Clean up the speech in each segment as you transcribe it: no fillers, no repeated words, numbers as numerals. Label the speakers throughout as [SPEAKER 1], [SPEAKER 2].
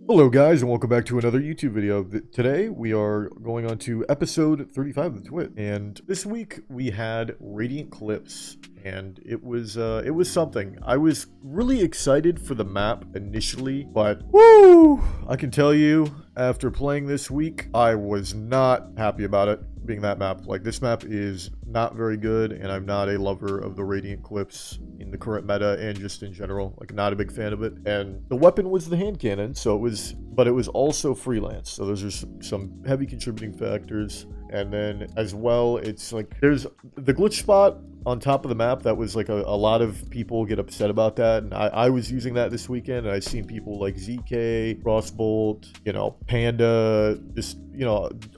[SPEAKER 1] Hello guys and welcome back to another YouTube video. Today we are going on to episode 35 of the TWIT, and this week we had Radiant Cliffs, and it was something. I was really excited for the map initially, but woo! I can tell you, after playing this week, I was not happy about it being that map. Like, this map is not very good, and I'm not a lover of the Radiant Cliffs in the current meta and just in general. Like, not a big fan of it. And the weapon was the hand cannon, so it was, but it was also freelance. So those are some heavy contributing factors. And then as well, it's like there's the glitch spot on top of the map that was like a lot of people get upset about that, and I was using that this weekend, and I've seen people like ZK, Frostbolt, Panda, just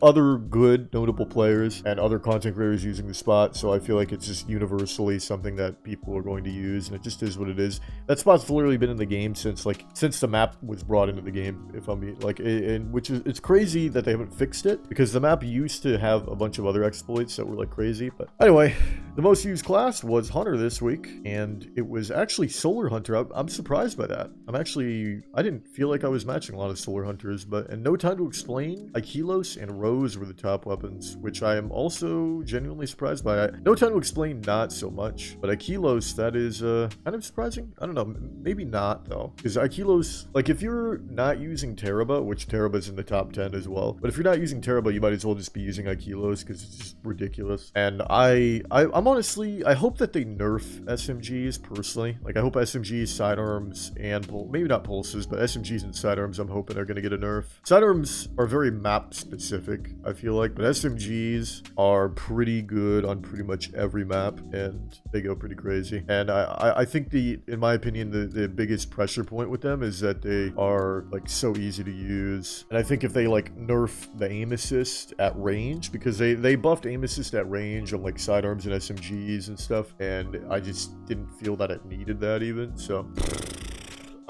[SPEAKER 1] other good notable players and other content creators using the spot. So I feel like it's just universally something that people are going to use, and it just is what it is. That spot's literally been in the game since the map was brought into the game, if I'm like, and which is, it's crazy that they haven't fixed it, because the map used to have a bunch of other exploits that were like crazy. But anyway, the most used class was Hunter this week, and it was actually Solar Hunter. I'm surprised by that. I didn't feel like I was matching a lot of Solar Hunters, and No Time to Explain, Aikilos, and Rose were the top weapons, which I am also genuinely surprised by. No Time to Explain, not so much, but Aikilos, that is kind of surprising. I don't know, maybe not though, because Aikilos, like, if you're not using Teraba, which Teraba's in the top 10 as well, but if you're not using Teraba, you might as well just be using Aikilos, because it's just ridiculous. And I'm honestly, I hope that they nerf SMGs personally. Like, I hope SMGs, sidearms, and maybe not pulses, but SMGs and sidearms, I'm hoping are going to get a nerf. Sidearms are very map specific, I feel like, but SMGs are pretty good on pretty much every map, and they go pretty crazy. And I think in my opinion, the biggest pressure point with them is that they are like so easy to use. And I think if they like nerf the aim assist at range, because they buffed aim assist at range on like sidearms and SMGs and stuff, and I just didn't feel that it needed that even. So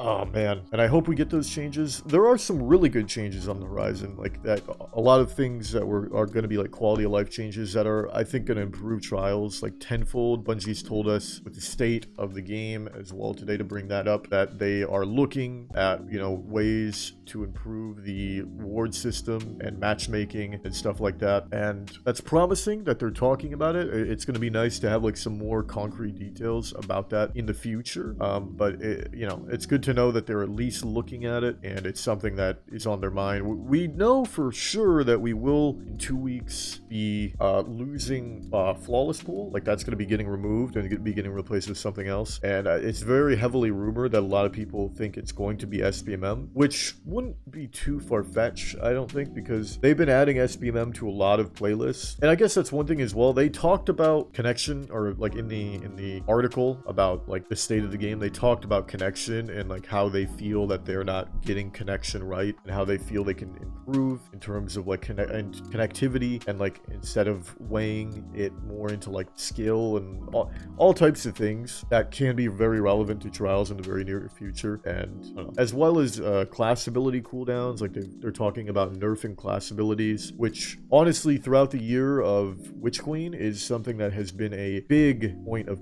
[SPEAKER 1] oh man, and I hope we get those changes. There are some really good changes on the horizon, like that. A lot of things that are going to be like quality of life changes that are, I think, going to improve trials like tenfold. Bungie's told us with the state of the game as well today to bring that up, that they are looking at ways to improve the reward system and matchmaking and stuff like that, and that's promising that they're talking about it. It's going to be nice to have like some more concrete details about that in the future, but it's good to know that they're at least looking at it, and it's something that is on their mind. We know for sure that we will in 2 weeks be losing Flawless Pool. Like, that's going to be getting removed and be getting replaced with something else, and it's very heavily rumored that a lot of people think it's going to be SBMM, which wouldn't be too far-fetched, I don't think, because they've been adding SBMM to a lot of playlists. And I guess that's one thing as well. They talked about connection, or like in the article about like the state of the game, they talked about connection and like how they feel that they're not getting connection right, and how they feel they can improve in terms of like connectivity, and like instead of weighing it more into like skill and all types of things that can be very relevant to trials in the very near future. And as well as class ability cooldowns, like they're talking about nerfing class abilities, which honestly throughout the year of Witch Queen is something that has been a big point of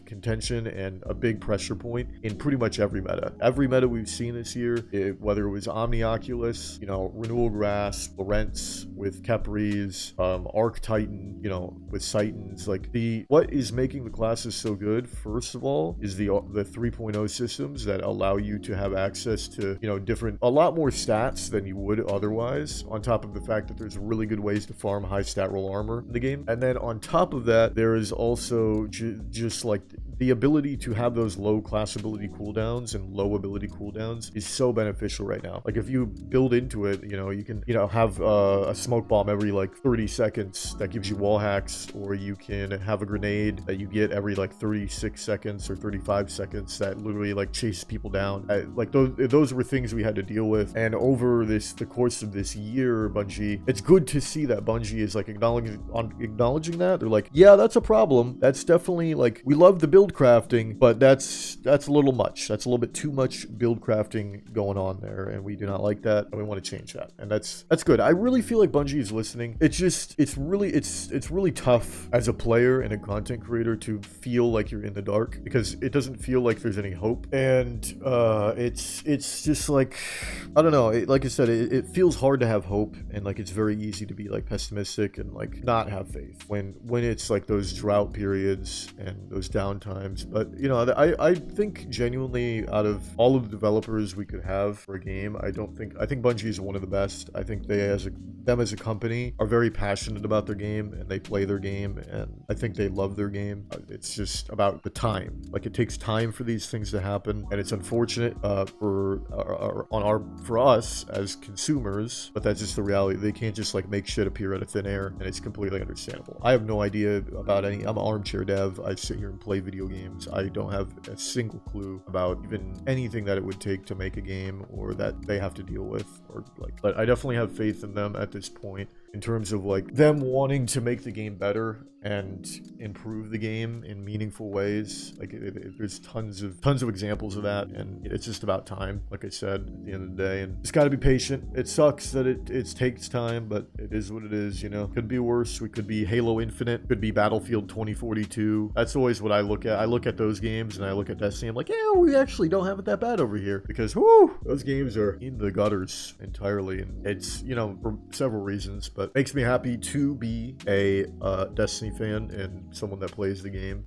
[SPEAKER 1] contention and a big pressure point in pretty much every meta. Every meta we've seen this year, whether it was Omnioculus, Renewal Grasp, Lorentz with Kepris, Arc Titan, with Titans, like what is making the classes so good, first of all, is the 3.0 systems that allow you to have access to, a lot more stats than you would otherwise, on top of the fact that there's really good ways to farm high stat roll armor in the game. And then on top of that, there is also just like the ability to have those low class ability cooldowns and low ability cooldowns is so beneficial right now. Like, if you build into it, you can have a smoke bomb every like 30 seconds that gives you wall hacks, or you can have a grenade that you get every like 36 seconds or 35 seconds that literally like chases people down. Like those were things we had to deal with, and over the course of this year, Bungie, it's good to see that Bungie is like acknowledging that. They're like, yeah, that's a problem. That's definitely, like, we love the build build crafting, but that's a little much. That's a little bit too much build crafting going on there, and we do not like that, and we want to change that. And that's good. I really feel like Bungie is listening. It's really tough as a player and a content creator to feel like you're in the dark, because it doesn't feel like there's any hope. And it's just like, I don't know, like I said, it feels hard to have hope, and like it's very easy to be like pessimistic and like not have faith when it's like those drought periods and those downtimes. But you know, I think genuinely, out of all of the developers we could have for a game, I think Bungie is one of the best. I think them as a company are very passionate about their game, and they play their game, and I think they love their game. It's just about the time. Like, it takes time for these things to happen, and it's unfortunate for us as consumers, but that's just the reality. They can't just like make shit appear out of thin air, and it's completely understandable. I have no idea about I'm an armchair dev. I sit here and play video games. I don't have a single clue about even anything that it would take to make a game, or that they have to deal with, or like, but I definitely have faith in them at this point, in terms of like them wanting to make the game better and improve the game in meaningful ways. Like, there's tons of examples of that, and it's just about time, like I said, at the end of the day. And just got to be patient. It sucks that it takes time, but it is what it is, you know. Could be worse. We could be Halo Infinite, could be Battlefield 2042. That's always what I look at. I look at those games and I look at Destiny. I'm like, yeah, we actually don't have it that bad over here, because whoo, those games are in the gutters entirely. And it's, you know, for several reasons, but makes me happy to be a Destiny fan and someone that plays the game.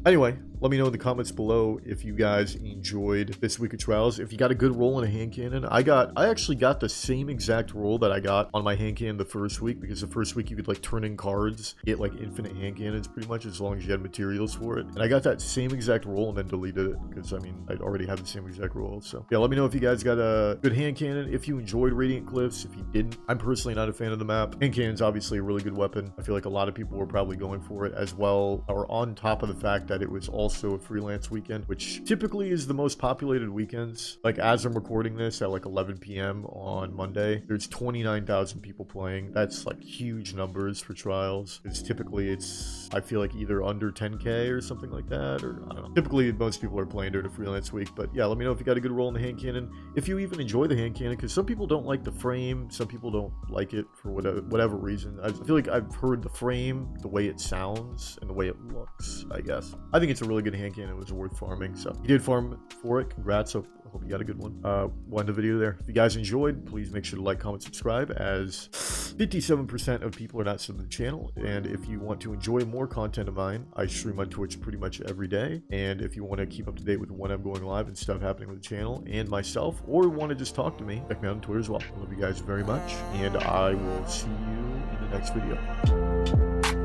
[SPEAKER 1] Anyway, let me know in the comments below if you guys enjoyed this week of trials. If you got a good roll in a hand cannon. I actually got the same exact roll that I got on my hand cannon the first week, because the first week you could like turn in cards, get like infinite hand cannons pretty much, as long as you had materials for it. And I got that same exact roll and then deleted it, because I mean, I'd already had the same exact roll. So yeah, let me know if you guys got a good hand cannon, if you enjoyed Radiant Cliffs. If you didn't, I'm personally not a fan of the map. Hand cannon's obviously a really good weapon. I feel like a lot of people were probably going for it as well, or on top of the fact that it was also a freelance weekend, which typically is the most populated weekends. Like, as I'm recording this at like 11 p.m. on Monday, there's 29,000 people playing. That's like huge numbers for trials. It's I feel like either under 10k or something like that, or I don't know. Typically most people are playing during a freelance week. But yeah, let me know if you got a good roll in the hand cannon, if you even enjoy the hand cannon, because some people don't like the frame, some people don't like it for whatever reason. I feel like I've heard the frame, the way it sounds, and the way it looks, I guess. I think it's a really good hand cannon. It was worth farming. So if you did farm for it, congrats. I hope you got a good one. We'll end the video there. If you guys enjoyed, please make sure to like, comment, subscribe, as 57% of people are not subbed to the channel. And if you want to enjoy more content of mine, I stream on Twitch pretty much every day. And if you want to keep up to date with when I'm going live and stuff happening with the channel and myself, or want to just talk to me, check me out on Twitter as well. I love you guys very much, and I will see you in the next video.